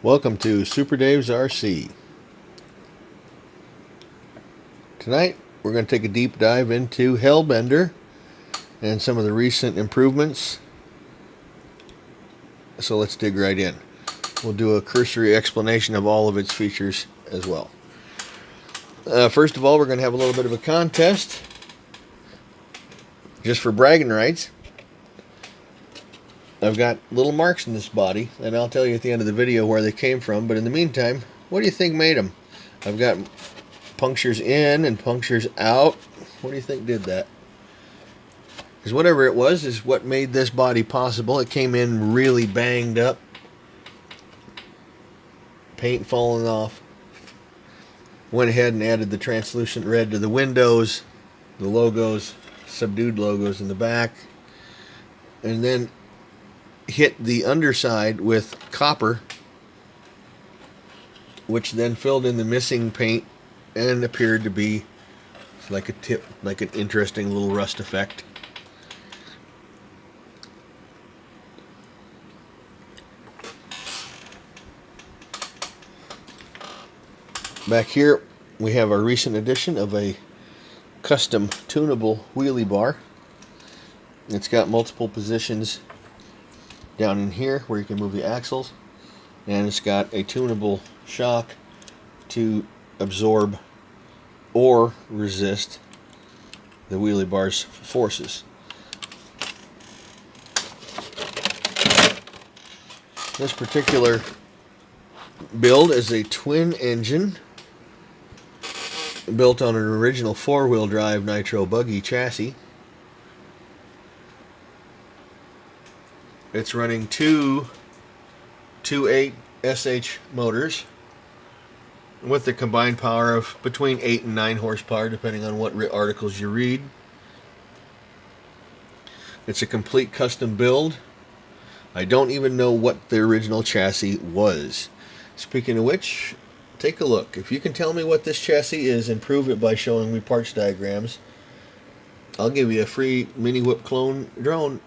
Welcome to Super Dave's RC. Tonight we're going to take a deep dive into HELLBENDER and some of the recent improvements. So let's dig right in. We'll do a cursory explanation of all of its features as well. First of all, we're going to have a little bit of a contest just for bragging rights. I've got little marks in this body, and I'll tell you at the end of the video where they came from, but in the meantime, what do you think made them? I've got punctures in and punctures out. What do you think did that? Because whatever it was is what made this body possible. It came in really banged up, paint falling off. Went ahead and added the translucent red to the windows, the logos, subdued logos in the back, and then hit the underside with copper, which then filled in the missing paint and appeared to be like a tip, like an interesting little rust effect. Back here we have our recent addition of a custom tunable wheelie bar. It's got multiple positions down in here where you can move the axles, and it's got a tunable shock to absorb or resist the wheelie bar's forces. This particular build is a twin engine built on an original four-wheel drive nitro buggy chassis. It's running two 2.8 SH motors with a combined power of between 8 and 9 horsepower, depending on what articles you read. It's a complete custom build. I don't even know what the original chassis was. Speaking of which, take a look. If you can tell me what this chassis is and prove it by showing me parts diagrams, I'll give you a free mini whip clone drone,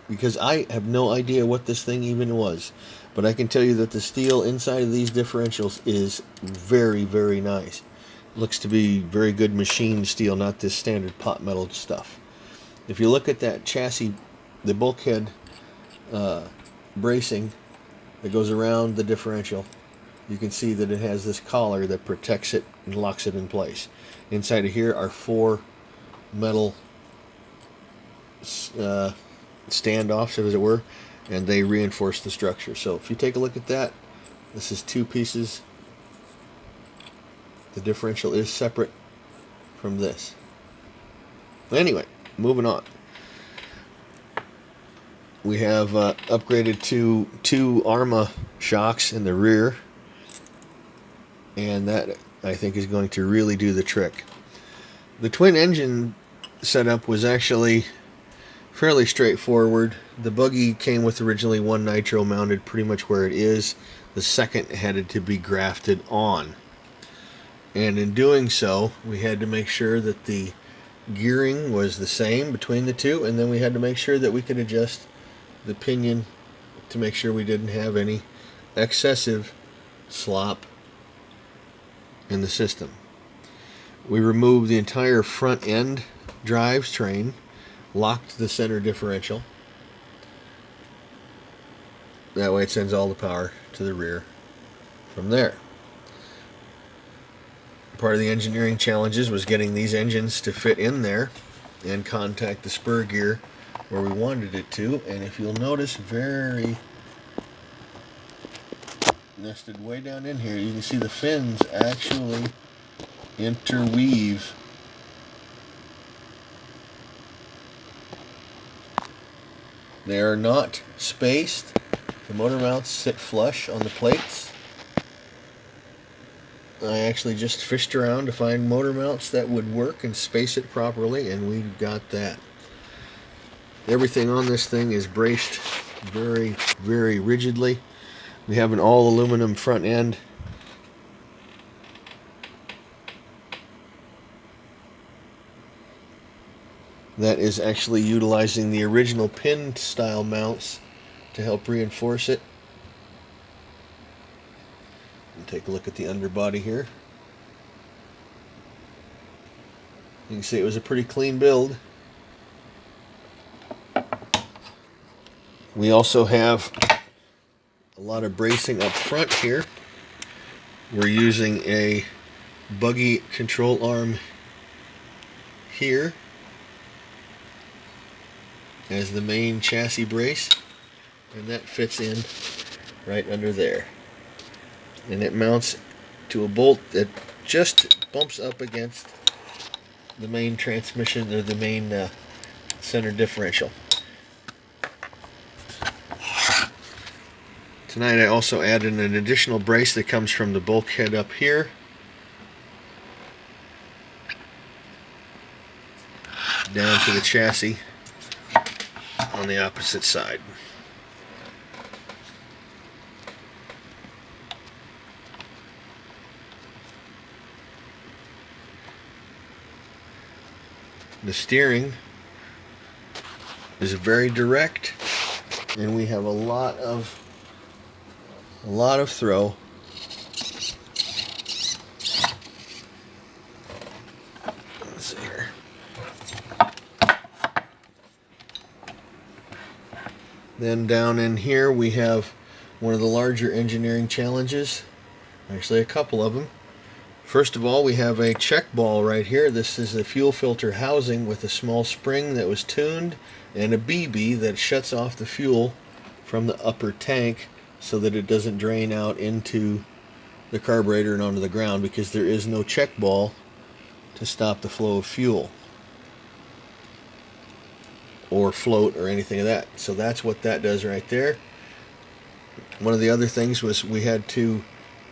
because I have no idea what this thing even was. But I can tell you that the steel inside of these differentials is very, very nice. Looks to be very good machined steel, not this standard pot metal stuff. If you look at that chassis, the bulkhead bracing that goes around the differential, you can see that it has this collar that protects it and locks it in place. Inside of here are 4 metal standoffs, as it were, and they reinforce the structure. So if you take a look at that, this is 2 pieces. The differential is separate from this. Anyway, moving on. We have upgraded to 2 ARMA shocks in the rear, and that I think is going to really do the trick. The twin engine setup was actually fairly straightforward. The buggy came with originally 1 nitro mounted pretty much where it is. The second had to be grafted on, and in doing so we had to make sure that the gearing was the same between the two, and then we had to make sure that we could adjust the pinion to make sure we didn't have any excessive slop in the system. We removed the entire front end drives train, locked the center differential. That way it sends all the power to the rear from there. Part of the engineering challenges was getting these engines to fit in there and contact the spur gear where we wanted it to. And if you'll notice, very nested way down in here, you can see the fins actually interweave. They are not spaced. The motor mounts sit flush on the plates. I actually just fished around to find motor mounts that would work and space it properly, and we've got that. Everything on this thing is braced very, very rigidly. We have an all aluminum front end. That is actually utilizing the original pin style mounts to help reinforce it. Take a look at the underbody here. You can see it was a pretty clean build. We also have a lot of bracing up front here. We're using a buggy control arm here as the main chassis brace, and that fits in right under there. And it mounts to a bolt that just bumps up against the main transmission, or the main center differential. Tonight I also added an additional brace that comes from the bulkhead up here down to the chassis on the opposite side. The steering is very direct, and we have a lot of throw. Let's see here. Then down in here we have one of the larger engineering challenges, actually a couple of them. First of all, we have a check ball right here. This is a fuel filter housing with a small spring that was tuned, and a BB that shuts off the fuel from the upper tank so that it doesn't drain out into the carburetor and onto the ground, because there is no check ball to stop the flow of fuel or float or anything of that. So that's what that does right there. One of the other things was we had to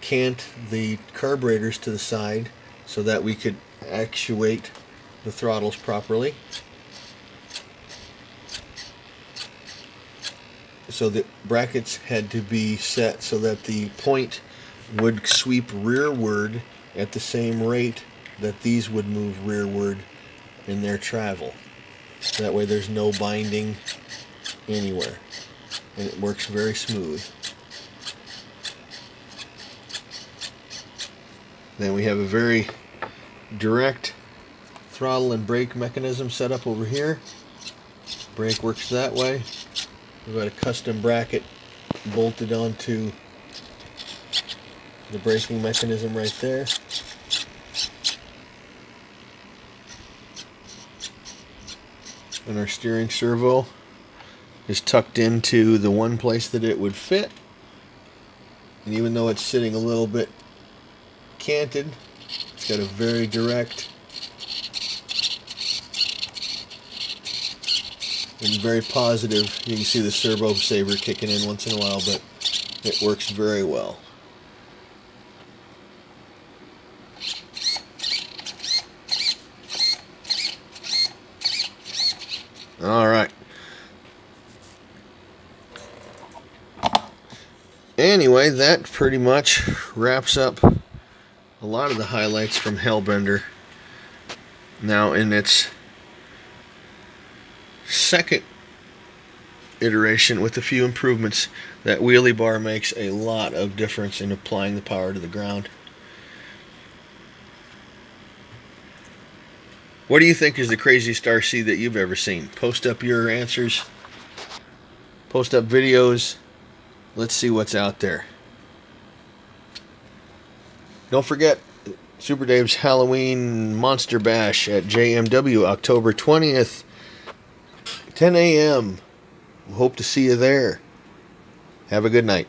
cant the carburetors to the side so that we could actuate the throttles properly. So the brackets had to be set so that the point would sweep rearward at the same rate that these would move rearward in their travel. So that way there's no binding anywhere, and it works very smooth. Then we have a very direct throttle and brake mechanism set up over here. Brake works that way. We've got a custom bracket bolted onto the braking mechanism right there. And our steering servo is tucked into the one place that it would fit. And even though it's sitting a little bit canted, it's got a very direct and very positive. You can see the servo saver kicking in once in a while, but it works very well. All right. Anyway, that pretty much wraps up a lot of the highlights from HELLBENDER. Now, in its second iteration with a few improvements, that wheelie bar makes a lot of difference in applying the power to the ground. What do you think is the craziest RC that you've ever seen? Post up your answers. Post up videos. Let's see what's out there. Don't forget Super Dave's Halloween Monster Bash at JMW October 20th, 10 a.m. Hope to see you there. Have a good night.